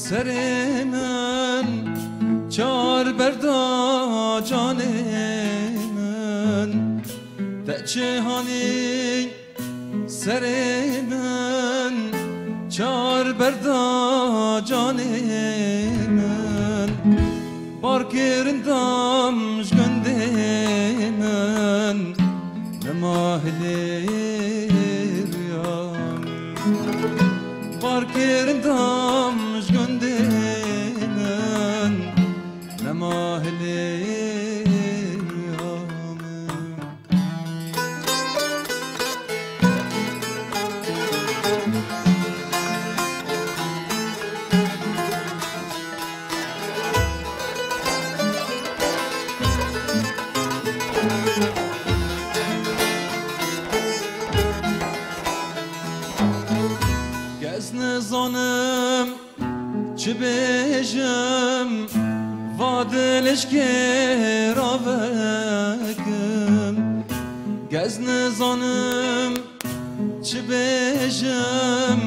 سرمن چار بردا جان من تچهانی سرمن چار بردا جان من بار کرندم جگنده من نماهلی ریان بار کرندم جگنده من نماهلی نزانم چه بجم وادلش که راوکم گز نزانم چه بجم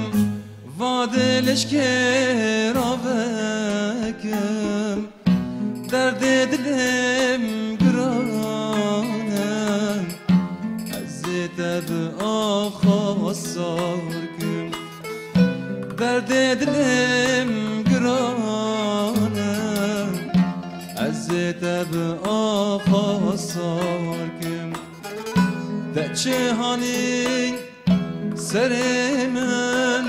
وادلش که راوکم درد دلم گرانم از تب آخا سارکم درد دلم گرانم از تب آخا سارکم دچهانی سر من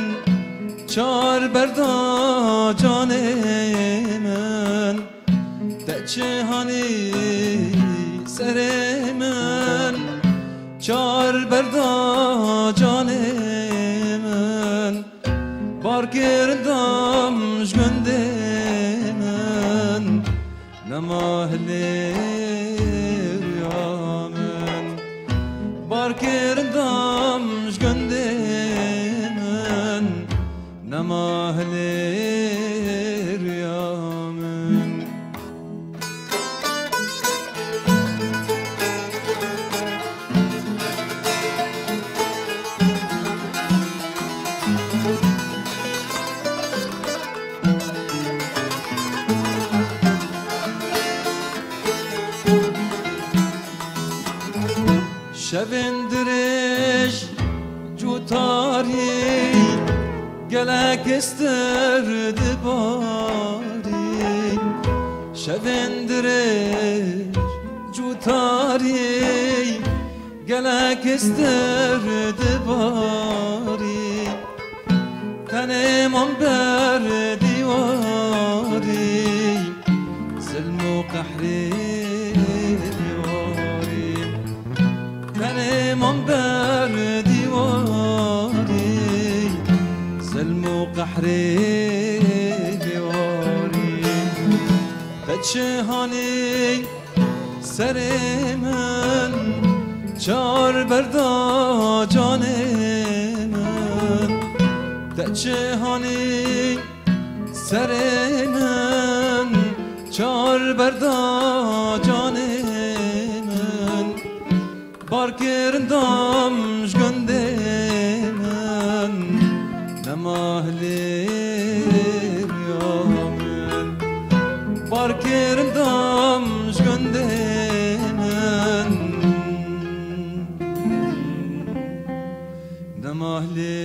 چار بردا جان من دچهانی سر من چار بردا جان من بار کردم جگنده من نماهلی ریامن بار کردم جگنده من نماهلی ریامن شوندرش جوتاری گلک استرد باری شوندرش جوتاری گلک استرد باری تنم بر دیواری ظلم و قهری تنم بر دیواری ظلم و قهری دیواری بچهانی سر من چار بردا جان من بچهانی سر من چار بردا جان بار کردم جگنده من نماهلی ریامن بار کردم جگنده من نماهلی